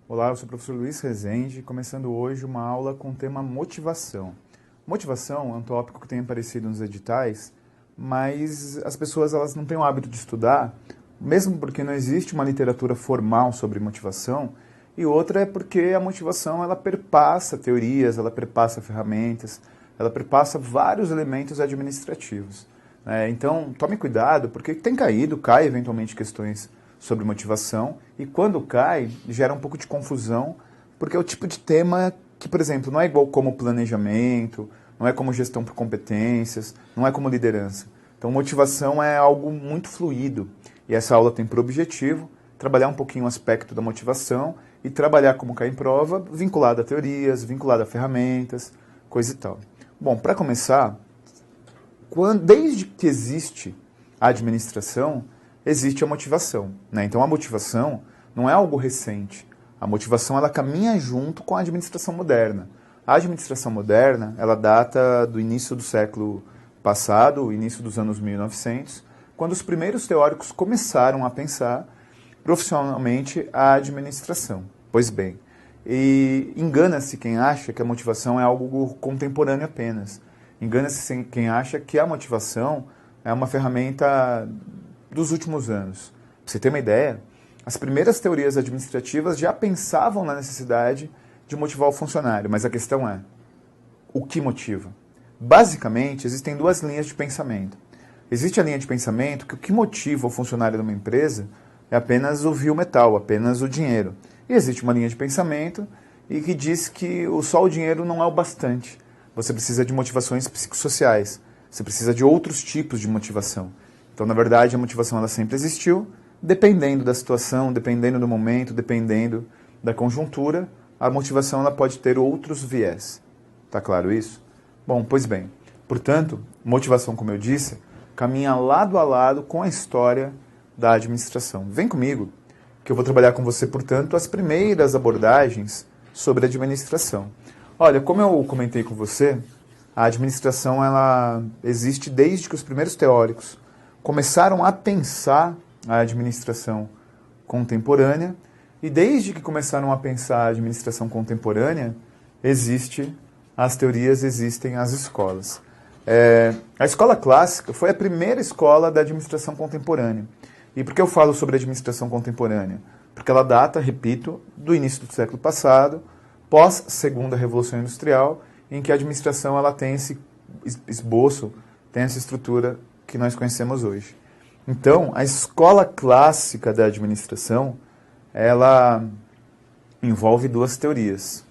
Olá, eu sou o professor Luiz Rezende, começando hoje uma aula com o tema motivação. Motivação é um tópico que tem aparecido nos editais, mas as pessoas elas não têm o hábito de estudar, mesmo porque não existe uma literatura formal sobre motivação, e outra é porque a motivação ela perpassa teorias, ela perpassa ferramentas, ela perpassa vários elementos administrativos. Então, tome cuidado, porque cai eventualmente questões sobre motivação, e quando cai, gera um pouco de confusão, porque é o tipo de tema que, por exemplo, não é igual como planejamento, não é como gestão por competências, não é como liderança. Então, motivação é algo muito fluido, e essa aula tem por objetivo trabalhar um pouquinho o aspecto da motivação e trabalhar como cai em prova, vinculado a teorias, vinculado a ferramentas, coisa e tal. Bom, para começar, desde que existe a administração, existe a motivação. Então a motivação não é algo recente. A motivação ela caminha junto com a administração moderna. A administração moderna ela data do início do século passado, início dos anos 1900, quando os primeiros teóricos começaram a pensar profissionalmente a administração. Pois bem, e engana-se quem acha que a motivação é algo contemporâneo apenas. Engana-se quem acha que a motivação é uma ferramenta dos últimos anos. Para você ter uma ideia, as primeiras teorias administrativas já pensavam na necessidade de motivar o funcionário, mas a questão é, o que motiva? Basicamente, existem duas linhas de pensamento. Existe a linha de pensamento que o que motiva o funcionário de uma empresa é apenas o vil metal, apenas o dinheiro. E existe uma linha de pensamento que diz que só o dinheiro não é o bastante. Você precisa de motivações psicossociais, você precisa de outros tipos de motivação. Então, na verdade, a motivação ela sempre existiu, dependendo da situação, dependendo do momento, dependendo da conjuntura, a motivação ela pode ter outros viés. Tá claro isso? Bom, pois bem. Portanto, motivação, como eu disse, caminha lado a lado com a história da administração. Vem comigo, que eu vou trabalhar com você, portanto, as primeiras abordagens sobre a administração. Olha, como eu comentei com você, a administração ela existe desde que os primeiros teóricos começaram a pensar a administração contemporânea, e desde que começaram a pensar a administração contemporânea, existem as escolas. A escola clássica foi a primeira escola da administração contemporânea. E por que eu falo sobre a administração contemporânea? Porque ela data, repito, do início do século passado, pós-segunda Revolução Industrial, em que a administração ela tem esse esboço, tem essa estrutura que nós conhecemos hoje. Então, a escola clássica da administração, ela envolve duas teorias.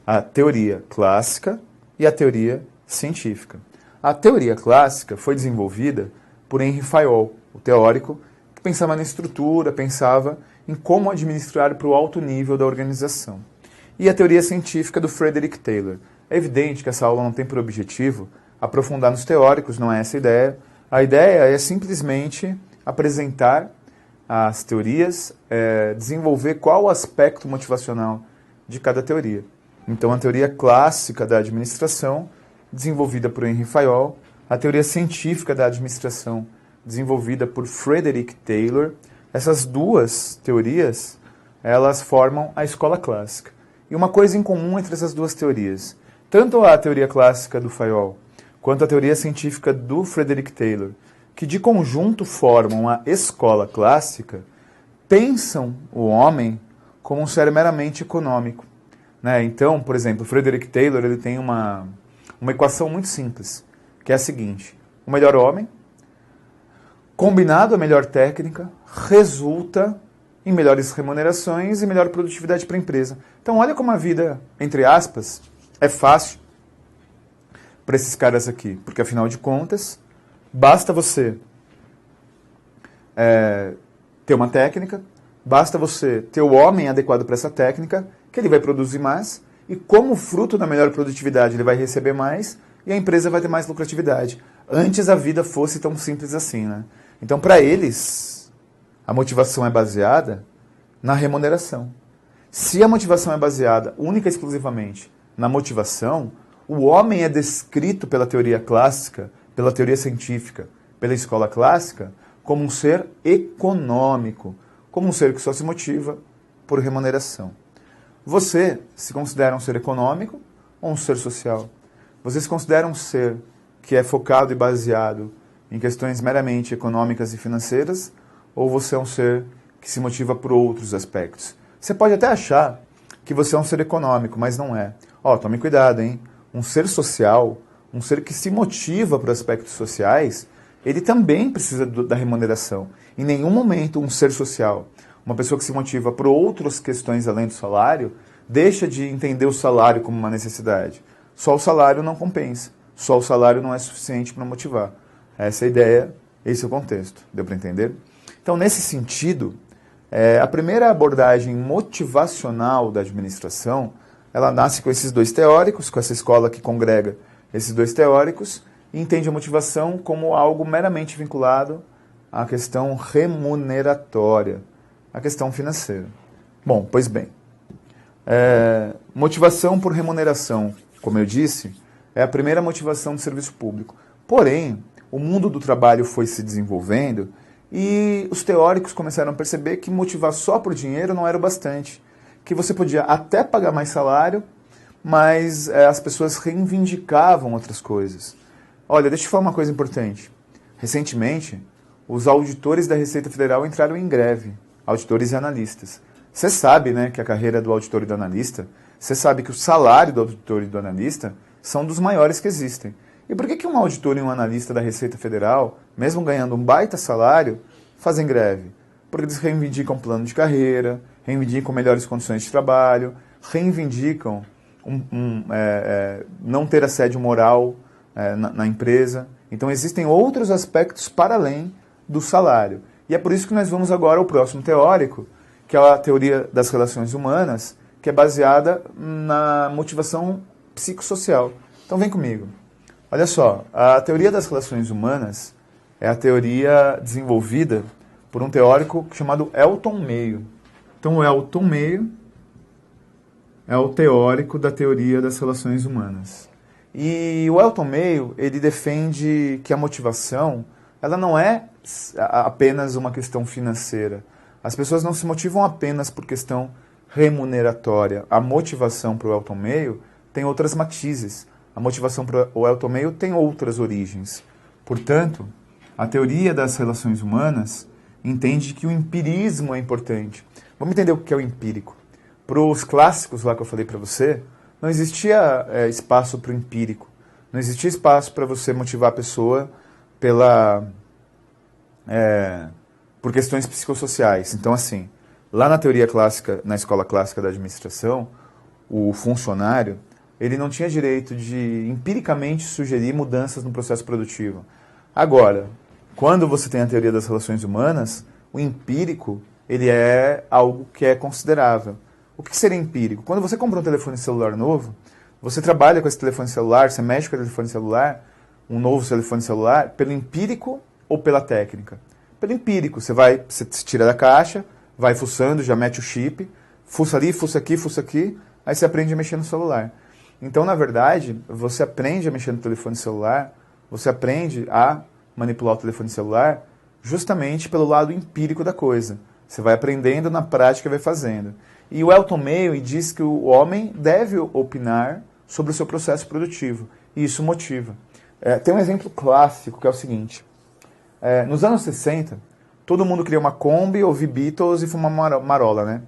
A teoria clássica e a teoria científica. A teoria clássica foi desenvolvida por Henri Fayol, o teórico que pensava na estrutura, pensava em como administrar para o alto nível da organização. E a teoria científica do Frederick Taylor. É evidente que essa aula não tem por objetivo aprofundar nos teóricos, não é essa a ideia. A ideia é simplesmente apresentar as teorias, desenvolver qual o aspecto motivacional de cada teoria. Então, a teoria clássica da administração, desenvolvida por Henri Fayol, a teoria científica da administração, desenvolvida por Frederick Taylor. Essas duas teorias, elas formam a escola clássica. E uma coisa em comum entre essas duas teorias, tanto a teoria clássica do Fayol, quanto a teoria científica do Frederick Taylor, que de conjunto formam a escola clássica, pensam o homem como um ser meramente econômico. Então, por exemplo, o Frederick Taylor ele tem uma equação muito simples, que é a seguinte: o melhor homem, combinado a melhor técnica, resulta em melhores remunerações e melhor produtividade para a empresa. Então, olha como a vida, entre aspas, é fácil para esses caras aqui, porque afinal de contas, basta você ter uma técnica, basta você ter o homem adequado para essa técnica, que ele vai produzir mais, e como fruto da melhor produtividade ele vai receber mais, e a empresa vai ter mais lucratividade. Antes a vida fosse tão simples assim, né? Então, para eles, a motivação é baseada na remuneração. Se a motivação é baseada única e exclusivamente na motivação, o homem é descrito pela teoria clássica, pela teoria científica, pela escola clássica, como um ser econômico, como um ser que só se motiva por remuneração. Você se considera um ser econômico ou um ser social? Você se considera um ser que é focado e baseado em questões meramente econômicas e financeiras, ou você é um ser que se motiva por outros aspectos? Você pode até achar que você é um ser econômico, mas não é. Tome cuidado, hein? Um ser social, um ser que se motiva por aspectos sociais, ele também precisa da remuneração. Em nenhum momento um ser social, uma pessoa que se motiva por outras questões além do salário, deixa de entender o salário como uma necessidade. Só o salário não compensa. Só o salário não é suficiente para motivar. Essa é a ideia, esse é o contexto. Deu para entender? Então, nesse sentido, a primeira abordagem motivacional da administração, ela nasce com esses dois teóricos, com essa escola que congrega esses dois teóricos, e entende a motivação como algo meramente vinculado à questão remuneratória, à questão financeira. Bom, pois bem, motivação por remuneração, como eu disse, é a primeira motivação do serviço público. Porém, o mundo do trabalho foi se desenvolvendo e os teóricos começaram a perceber que motivar só por dinheiro não era o bastante. Que você podia até pagar mais salário, mas as pessoas reivindicavam outras coisas. Olha, deixa eu te falar uma coisa importante. Recentemente, os auditores da Receita Federal entraram em greve, auditores e analistas. Você sabe, né, que a carreira do auditor e do analista, você sabe que o salário do auditor e do analista são dos maiores que existem. E por que um auditor e um analista da Receita Federal, mesmo ganhando um baita salário, fazem greve? Porque eles reivindicam plano de carreira, reivindicam melhores condições de trabalho, reivindicam não ter assédio moral na empresa. Então existem outros aspectos para além do salário. E é por isso que nós vamos agora ao próximo teórico, que é a teoria das relações humanas, que é baseada na motivação psicossocial. Então vem comigo. Olha só, a teoria das relações humanas é a teoria desenvolvida por um teórico chamado Elton Mayo. Então o Elton Mayo é o teórico da teoria das relações humanas. E o Elton Mayo, ele defende que a motivação, ela não é apenas uma questão financeira. As pessoas não se motivam apenas por questão remuneratória. A motivação para o Elton Mayo tem outras matizes. A motivação para o Elton Mayo tem outras origens. Portanto, a teoria das relações humanas entende que o empirismo é importante. Vamos entender o que é o empírico. Para os clássicos lá que eu falei para você, não existia espaço para o empírico. Não existia espaço para você motivar a pessoa por questões psicossociais. Então, assim, lá na teoria clássica, na escola clássica da administração, o funcionário, ele não tinha direito de empiricamente sugerir mudanças no processo produtivo. Agora, quando você tem a teoria das relações humanas, o empírico, ele é algo que é considerável. O que seria empírico? Quando você compra um telefone celular novo, você trabalha com esse telefone celular, você mexe com o telefone celular, um novo telefone celular, pelo empírico ou pela técnica? Pelo empírico. Você tira da caixa, vai fuçando, já mete o chip, fuça ali, fuça aqui, aí você aprende a mexer no celular. Então, na verdade, você aprende a mexer no telefone celular, você aprende a manipular o telefone celular justamente pelo lado empírico da coisa. Você vai aprendendo na prática e vai fazendo. E o Elton Mayo diz que o homem deve opinar sobre o seu processo produtivo. E isso motiva. Tem um exemplo clássico que é o seguinte. Nos anos 60, todo mundo queria uma Kombi, ouvir Beatles e fumar marola, né?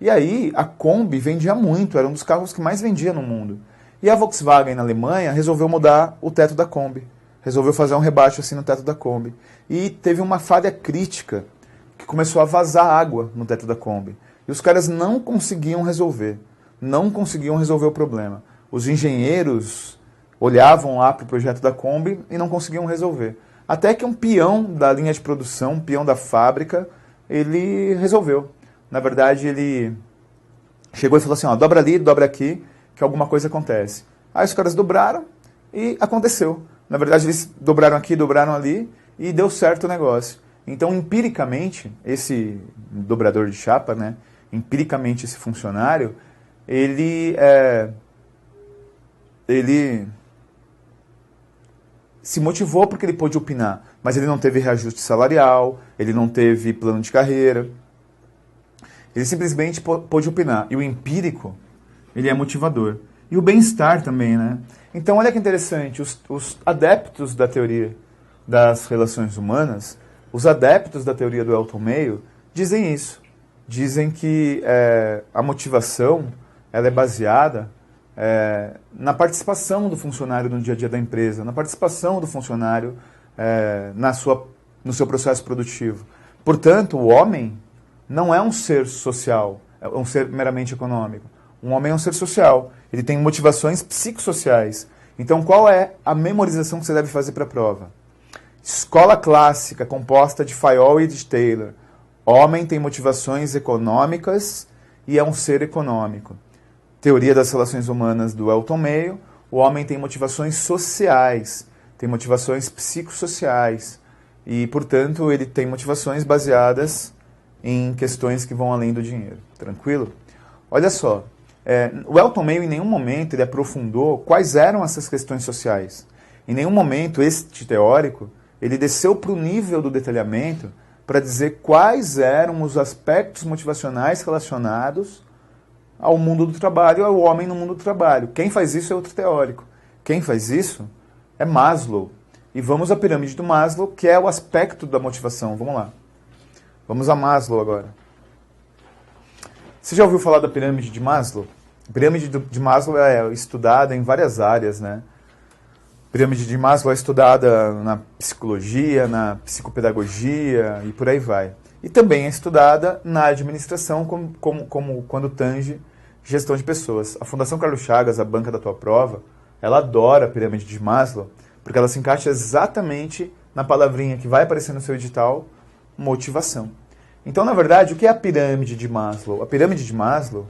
E aí, a Kombi vendia muito, era um dos carros que mais vendia no mundo. E a Volkswagen, na Alemanha, resolveu mudar o teto da Kombi. Resolveu fazer um rebaixo assim no teto da Kombi. E teve uma falha crítica, que começou a vazar água no teto da Kombi. E os caras não conseguiam resolver. Não conseguiam resolver o problema. Os engenheiros olhavam lá para o projeto da Kombi e não conseguiam resolver. Até que um peão da linha de produção, um peão da fábrica, ele resolveu. Na verdade, ele chegou e falou assim, dobra ali, dobra aqui, que alguma coisa acontece. Aí os caras dobraram e aconteceu. Na verdade, eles dobraram aqui, dobraram ali e deu certo o negócio. Então, empiricamente, esse dobrador de chapa, né, empiricamente esse funcionário, ele se motivou porque ele pôde opinar, mas ele não teve reajuste salarial, ele não teve plano de carreira. Ele simplesmente pôde opinar. E o empírico, ele é motivador. E o bem-estar também, né? Então, olha que interessante, os adeptos da teoria das relações humanas, os adeptos da teoria do Elton Mayo, dizem isso. Dizem que a motivação ela é baseada na participação do funcionário no dia a dia da empresa, na participação do funcionário no seu processo produtivo. Portanto, o homem não é um ser social, é um ser meramente econômico. Um homem é um ser social, ele tem motivações psicossociais. Então, qual é a memorização que você deve fazer para a prova? Escola clássica, composta de Fayol e de Taylor. Homem tem motivações econômicas e é um ser econômico. Teoria das relações humanas do Elton Mayo, o homem tem motivações sociais, tem motivações psicossociais. E, portanto, ele tem motivações baseadas em questões que vão além do dinheiro. Tranquilo? Olha só, o Elton Mayo em nenhum momento ele aprofundou quais eram essas questões sociais. Em nenhum momento este teórico ele desceu para o nível do detalhamento para dizer quais eram os aspectos motivacionais relacionados ao mundo do trabalho, ao homem no mundo do trabalho. Quem faz isso é outro teórico. Quem faz isso é Maslow. E vamos à pirâmide do Maslow, que é o aspecto da motivação. Vamos lá. Vamos a Maslow agora. Você já ouviu falar da pirâmide de Maslow? A pirâmide de Maslow é estudada em várias áreas, né? A pirâmide de Maslow é estudada na psicologia, na psicopedagogia e por aí vai. E também é estudada na administração como quando tange gestão de pessoas. A Fundação Carlos Chagas, a banca da tua prova, ela adora a pirâmide de Maslow, porque ela se encaixa exatamente na palavrinha que vai aparecer no seu edital, motivação. Então, na verdade, o que é a pirâmide de Maslow? A pirâmide de Maslow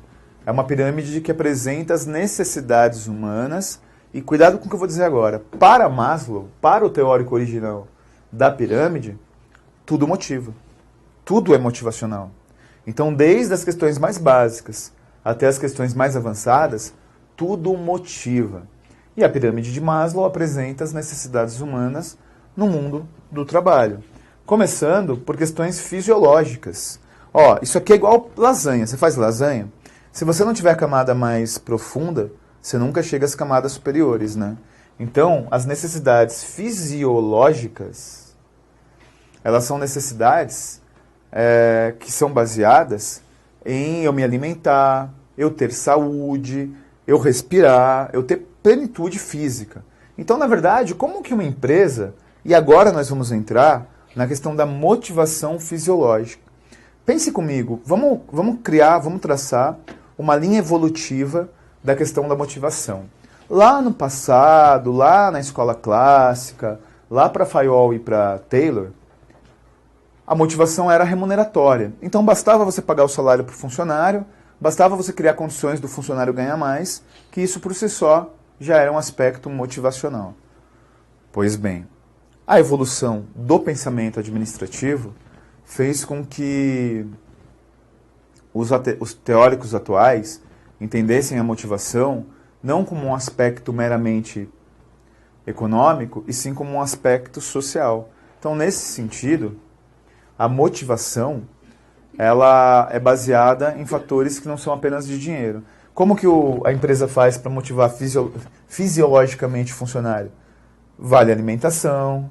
é uma pirâmide que apresenta as necessidades humanas e, cuidado com o que eu vou dizer agora, para Maslow, para o teórico original da pirâmide, tudo motiva. Tudo é motivacional. Então, desde as questões mais básicas até as questões mais avançadas, tudo motiva. E a pirâmide de Maslow apresenta as necessidades humanas no mundo do trabalho. Começando por questões fisiológicas. Isso aqui é igual lasanha. Você faz lasanha? Se você não tiver a camada mais profunda, você nunca chega às camadas superiores, né? Então, as necessidades fisiológicas, elas são necessidades que são baseadas em eu me alimentar, eu ter saúde, eu respirar, eu ter plenitude física. Então, na verdade, como que uma empresa, e agora nós vamos entrar na questão da motivação fisiológica. Pense comigo, vamos traçar uma linha evolutiva da questão da motivação. Lá no passado, lá na escola clássica, lá para Fayol e para Taylor, a motivação era remuneratória. Então bastava você pagar o salário para o funcionário, bastava você criar condições do funcionário ganhar mais, que isso por si só já era um aspecto motivacional. Pois bem, a evolução do pensamento administrativo fez com que os teóricos atuais entendessem a motivação não como um aspecto meramente econômico, e sim como um aspecto social. Então, nesse sentido, a motivação ela é baseada em fatores que não são apenas de dinheiro. Como que a empresa faz para motivar fisiologicamente o funcionário? Vale alimentação,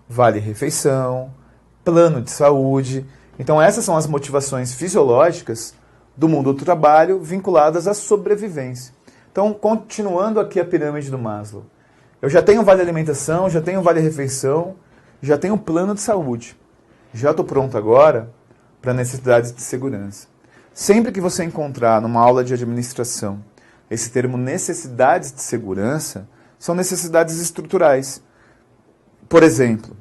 vale refeição, plano de saúde. Então essas são as motivações fisiológicas do mundo do trabalho vinculadas à sobrevivência. Então, continuando aqui a pirâmide do Maslow. Eu já tenho vale alimentação, já tenho vale refeição, já tenho plano de saúde. Já estou pronto agora para necessidades de segurança. Sempre que você encontrar numa aula de administração esse termo necessidades de segurança, são necessidades estruturais. Por exemplo,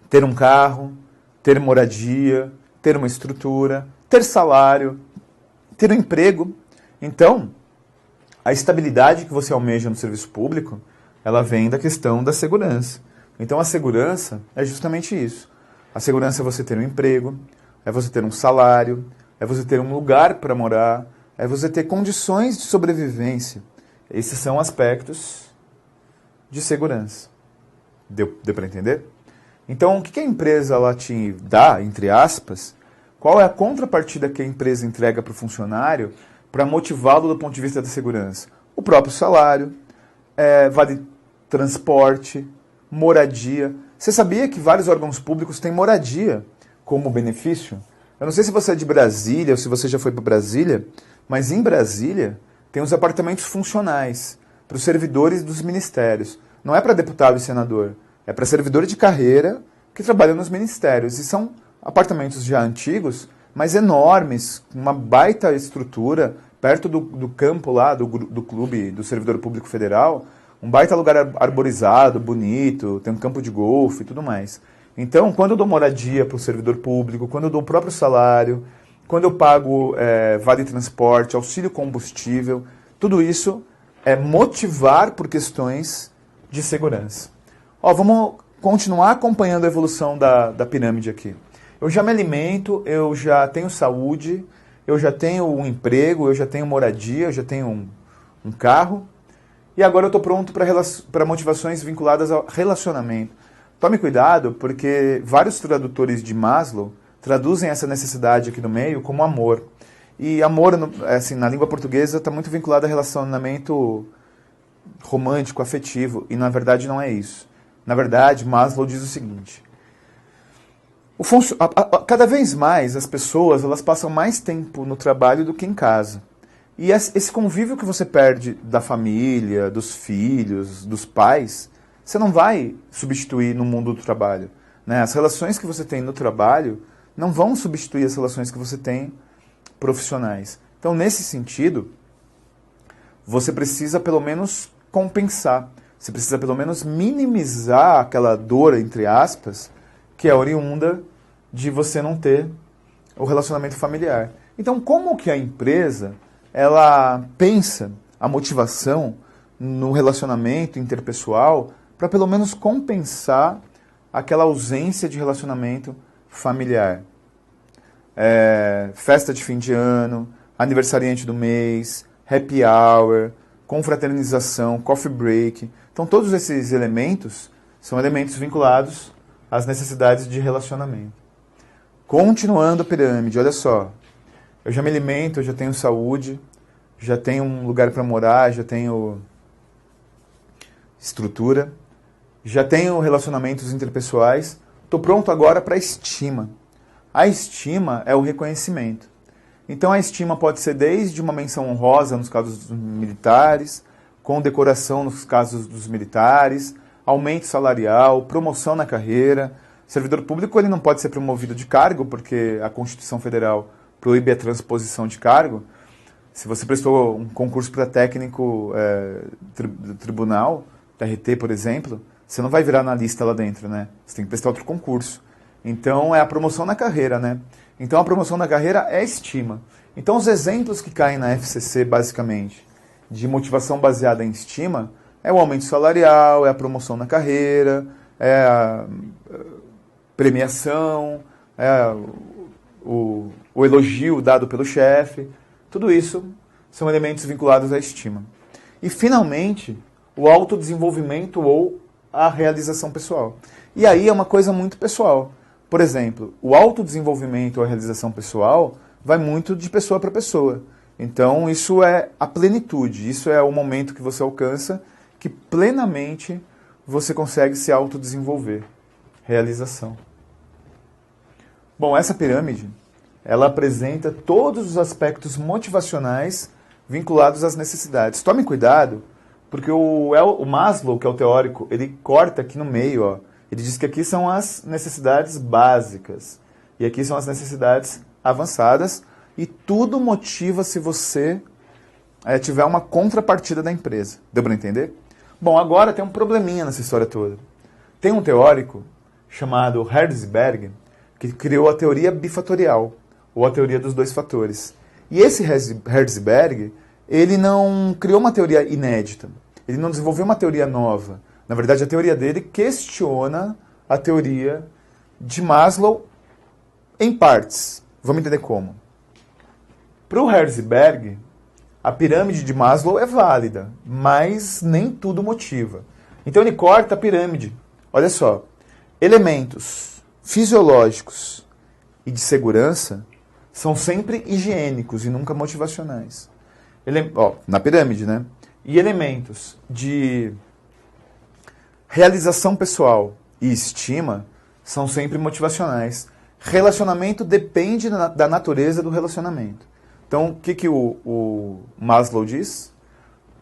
ter um carro, ter moradia, ter uma estrutura, ter salário, ter um emprego. Então, a estabilidade que você almeja no serviço público, ela vem da questão da segurança. Então, a segurança é justamente isso. A segurança é você ter um emprego, é você ter um salário, é você ter um lugar para morar, é você ter condições de sobrevivência. Esses são aspectos de segurança. Deu para entender? Então, o que a empresa ela te dá, entre aspas, Qual é a contrapartida que a empresa entrega para o funcionário para motivá-lo do ponto de vista da segurança? O próprio salário, vale transporte, moradia. Você sabia que vários órgãos públicos têm moradia como benefício? Eu não sei se você é de Brasília ou se você já foi para Brasília, mas em Brasília tem os apartamentos funcionais para os servidores dos ministérios. Não é para deputado e senador, é para servidor de carreira que trabalha nos ministérios. E são apartamentos já antigos, mas enormes, com uma baita estrutura, perto do campo lá, do clube do Servidor Público Federal, um baita lugar arborizado, bonito, tem um campo de golfe e tudo mais. Então, quando eu dou moradia para o servidor público, quando eu dou o próprio salário, quando eu pago vale transporte, auxílio combustível, tudo isso é motivar por questões de segurança. Vamos continuar acompanhando a evolução da pirâmide aqui. Eu já me alimento, eu já tenho saúde, eu já tenho um emprego, eu já tenho moradia, eu já tenho um carro. E agora eu estou pronto para motivações vinculadas ao relacionamento. Tome cuidado, porque vários tradutores de Maslow traduzem essa necessidade aqui no meio como amor. E amor, assim, na língua portuguesa, está muito vinculado a relacionamento romântico, afetivo. E na verdade não é isso. Na verdade, Maslow diz o seguinte: cada vez mais as pessoas elas passam mais tempo no trabalho do que em casa. E esse convívio que você perde da família, dos filhos, dos pais, você não vai substituir no mundo do trabalho, né? As relações que você tem no trabalho não vão substituir as relações que você tem profissionais. Então, nesse sentido, você precisa pelo menos compensar. Você precisa pelo menos minimizar aquela dor, entre aspas, que é oriunda de você não ter o relacionamento familiar. Então, como que a empresa ela pensa a motivação no relacionamento interpessoal para pelo menos compensar aquela ausência de relacionamento familiar? Festa de fim de ano, aniversariante do mês, happy hour, confraternização, coffee break. Então, todos esses elementos são elementos vinculados às necessidades de relacionamento. Continuando a pirâmide, olha só. Eu já me alimento, eu já tenho saúde, já tenho um lugar para morar, já tenho estrutura, já tenho relacionamentos interpessoais. Estou pronto agora para a estima. A estima é o reconhecimento. Então a estima pode ser desde uma menção honrosa nos casos dos militares, condecoração nos casos dos militares, aumento salarial, promoção na carreira. O servidor público ele não pode ser promovido de cargo, porque a Constituição Federal proíbe a transposição de cargo. Se você prestou um concurso para técnico do tribunal, TRT, por exemplo, você não vai virar analista lá dentro, né? Você tem que prestar outro concurso. Então, é a promoção na carreira, né? Então, a promoção na carreira é estima. Então, os exemplos que caem na FCC, basicamente, de motivação baseada em estima, é o aumento salarial, é a promoção na carreira, é a premiação, é o elogio dado pelo chefe. Tudo isso são elementos vinculados à estima. E, finalmente, o autodesenvolvimento ou a realização pessoal. E aí é uma coisa muito pessoal. Por exemplo, o autodesenvolvimento ou a realização pessoal vai muito de pessoa para pessoa. Então, isso é a plenitude, isso é o momento que você alcança que plenamente você consegue se autodesenvolver. Realização. Bom, essa pirâmide, ela apresenta todos os aspectos motivacionais vinculados às necessidades. Tome cuidado, porque o Maslow, que é o teórico, ele corta aqui no meio, ó. Ele diz que aqui são as necessidades básicas e aqui são as necessidades avançadas e tudo motiva se você tiver uma contrapartida da empresa. Deu para entender? Bom, agora tem um probleminha nessa história toda. Tem um teórico chamado Herzberg que criou a teoria bifatorial, ou a teoria dos dois fatores. E esse Herzberg, ele não criou uma teoria inédita, ele não desenvolveu uma teoria nova. Na verdade, a teoria dele questiona a teoria de Maslow em partes. Vamos entender como. Para o Herzberg, a pirâmide de Maslow é válida, mas nem tudo motiva. Então ele corta a pirâmide. Olha só, elementos fisiológicos e de segurança são sempre higiênicos e nunca motivacionais. Na pirâmide, né? E elementos de realização pessoal e estima são sempre motivacionais. Relacionamento depende da natureza do relacionamento. Então, o que o Maslow diz?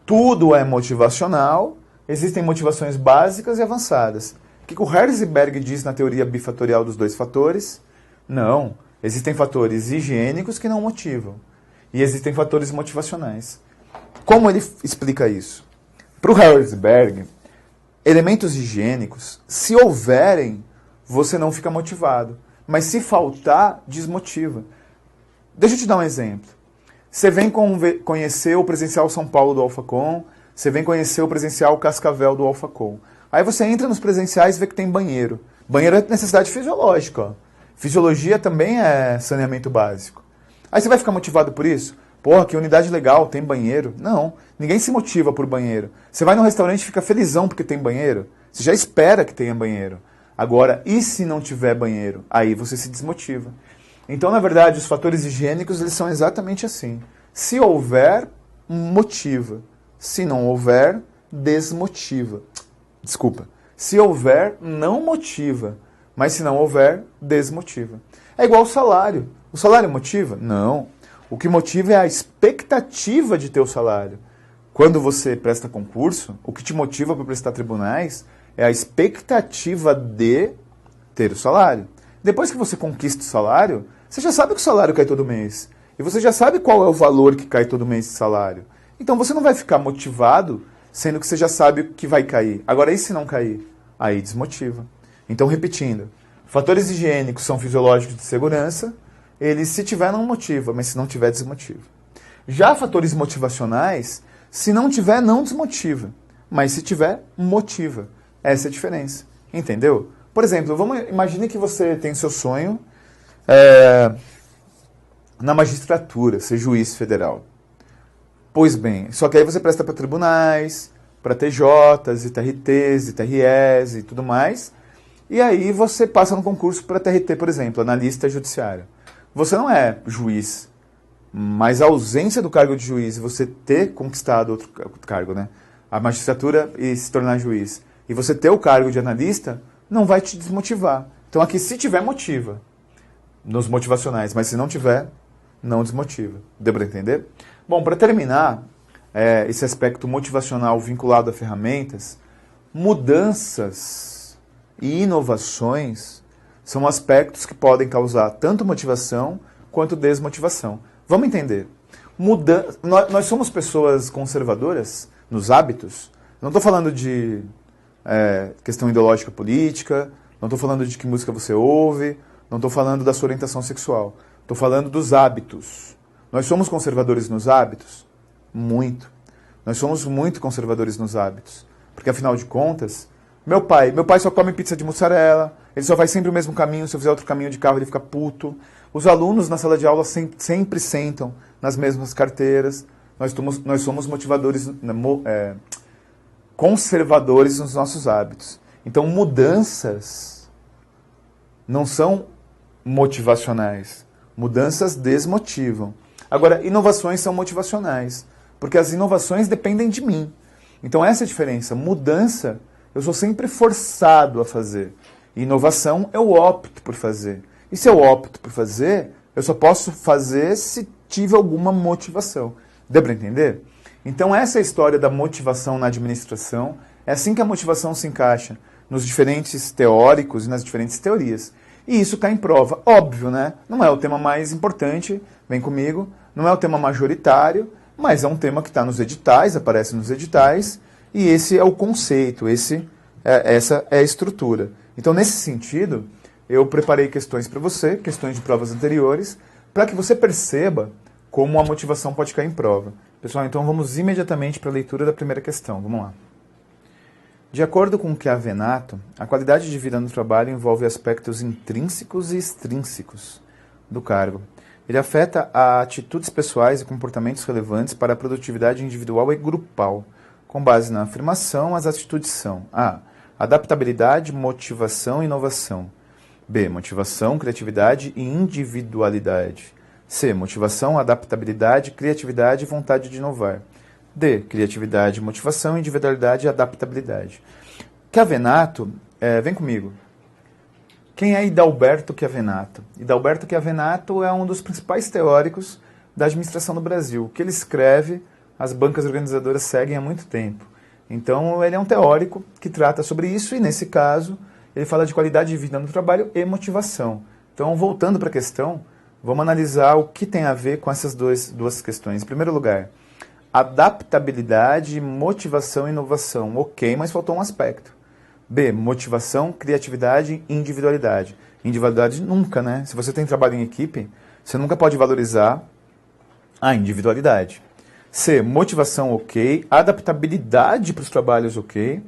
Tudo é motivacional, existem motivações básicas e avançadas. O que o Herzberg diz na teoria bifatorial dos dois fatores? Não, existem fatores higiênicos que não motivam. E existem fatores motivacionais. Como ele explica isso? Para o Herzberg, elementos higiênicos, se houverem, você não fica motivado. Mas se faltar, desmotiva. Deixa eu te dar um exemplo. Você vem conhecer o presencial São Paulo do Alphacom, você vem conhecer o presencial Cascavel do Alphacom. Aí você entra nos presenciais e vê que tem banheiro. Banheiro é necessidade fisiológica. Ó. Fisiologia também é saneamento básico. Aí você vai ficar motivado por isso? Porra, que unidade legal, tem banheiro. Não, ninguém se motiva por banheiro. Você vai num restaurante e fica felizão porque tem banheiro. Você já espera que tenha banheiro. Agora, e se não tiver banheiro? Aí você se desmotiva. Então, na verdade, os fatores higiênicos eles são exatamente assim. Se houver, motiva. Se não houver, desmotiva. Desculpa. Se houver, não motiva. Mas se não houver, desmotiva. É igual o salário. O salário motiva? Não. O que motiva é a expectativa de ter o salário. Quando você presta concurso, o que te motiva para prestar tribunais é a expectativa de ter o salário. Depois que você conquista o salário, você já sabe que o salário cai todo mês. E você já sabe qual é o valor que cai todo mês de salário. Então você não vai ficar motivado, sendo que você já sabe que vai cair. Agora, e se não cair? Aí desmotiva. Então, repetindo, fatores higiênicos são fisiológicos de segurança, eles se tiver não motiva, mas se não tiver desmotiva. Já fatores motivacionais, se não tiver não desmotiva, mas se tiver motiva. Essa é a diferença. Entendeu? Por exemplo, imagine que você tem seu sonho na magistratura, ser juiz federal. Pois bem, só que aí você presta para tribunais, para TJs, e TRTs, e TREs e tudo mais, e aí você passa no concurso para TRT, por exemplo, analista judiciário. Você não é juiz, mas a ausência do cargo de juiz, você ter conquistado outro cargo, né? A magistratura e se tornar juiz, e você ter o cargo de analista, não vai te desmotivar. Então aqui, se tiver, motiva. Nos motivacionais, mas se não tiver, não desmotiva. Deu para entender? Bom, para terminar, esse aspecto motivacional vinculado a ferramentas, mudanças e inovações são aspectos que podem causar tanto motivação quanto desmotivação. Vamos entender. Nós somos pessoas conservadoras nos hábitos. Não estou falando de questão ideológica política, não estou falando de que música você ouve, não estou falando da sua orientação sexual. Estou falando dos hábitos. Nós somos conservadores nos hábitos? Muito. Nós somos muito conservadores nos hábitos. Porque, afinal de contas, meu pai só come pizza de mussarela, ele só vai sempre o mesmo caminho, se eu fizer outro caminho de carro ele fica puto. Os alunos na sala de aula sempre sentam nas mesmas carteiras. Nós somos motivadores, conservadores nos nossos hábitos. Então, mudanças não são motivacionais. Mudanças desmotivam. Agora, inovações são motivacionais, porque as inovações dependem de mim. Então, essa é a diferença. Mudança, eu sou sempre forçado a fazer. Inovação, eu opto por fazer. E se eu opto por fazer, eu só posso fazer se tive alguma motivação. Deu para entender? Então, essa é a história da motivação na administração. É assim que a motivação se encaixa nos diferentes teóricos e nas diferentes teorias. E isso cai em prova. Óbvio, né? Não é o tema mais importante, vem comigo, não é o tema majoritário, mas é um tema que está nos editais, aparece nos editais, e esse é o conceito, essa é a estrutura. Então, nesse sentido, eu preparei questões para você, questões de provas anteriores, para que você perceba como a motivação pode cair em prova. Pessoal, então vamos imediatamente para a leitura da primeira questão. Vamos lá. De acordo com Chiavenato, a qualidade de vida no trabalho envolve aspectos intrínsecos e extrínsecos do cargo. Ele afeta a atitudes pessoais e comportamentos relevantes para a produtividade individual e grupal. Com base na afirmação, as atitudes são: A. Adaptabilidade, motivação e inovação. B. Motivação, criatividade e individualidade. C, motivação, adaptabilidade, criatividade e vontade de inovar. D, criatividade, motivação, individualidade e adaptabilidade. Chiavenato, vem comigo. Quem é Hidalberto Chiavenato? Hidalberto Chiavenato é um dos principais teóricos da administração no Brasil. O que ele escreve, as bancas organizadoras seguem há muito tempo. Então, ele é um teórico que trata sobre isso e, nesse caso, ele fala de qualidade de vida no trabalho e motivação. Então, voltando para a questão, vamos analisar o que tem a ver com essas duas questões. Em primeiro lugar, adaptabilidade, motivação e inovação. Ok, mas faltou um aspecto. B, motivação, criatividade e individualidade. Individualidade nunca, né? Se você tem trabalho em equipe, você nunca pode valorizar a individualidade. C, motivação ok, adaptabilidade para os trabalhos ok,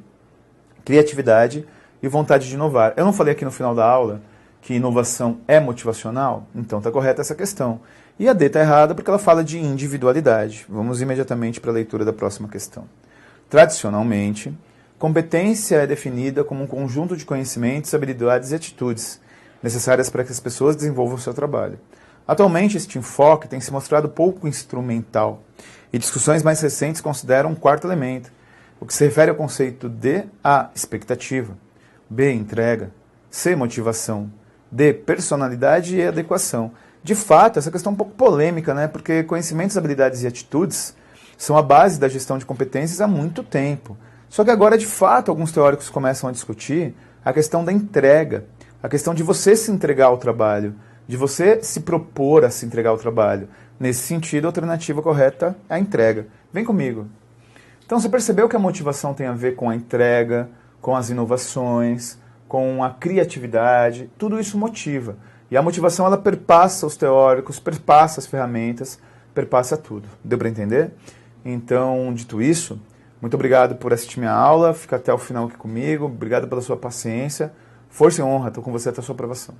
criatividade e vontade de inovar. Eu não falei aqui no final da aula que inovação é motivacional? Então está correta essa questão. E a D está errada porque ela fala de individualidade. Vamos imediatamente para a leitura da próxima questão. Tradicionalmente, competência é definida como um conjunto de conhecimentos, habilidades e atitudes necessárias para que as pessoas desenvolvam o seu trabalho. Atualmente, este enfoque tem se mostrado pouco instrumental e discussões mais recentes consideram um quarto elemento, o que se refere ao conceito de A, expectativa, B, entrega, C, motivação, D, personalidade e adequação. De fato, essa questão é um pouco polêmica, né? Porque conhecimentos, habilidades e atitudes são a base da gestão de competências há muito tempo. Só que agora, de fato, alguns teóricos começam a discutir a questão da entrega, a questão de você se entregar ao trabalho, de você se propor a se entregar ao trabalho. Nesse sentido, a alternativa correta é a entrega. Vem comigo. Então, você percebeu que a motivação tem a ver com a entrega, com as inovações, com a criatividade, tudo isso motiva. E a motivação, ela perpassa os teóricos, perpassa as ferramentas, perpassa tudo. Deu para entender? Então, dito isso, muito obrigado por assistir minha aula, fica até o final aqui comigo, obrigado pela sua paciência, força e honra, estou com você até a sua aprovação.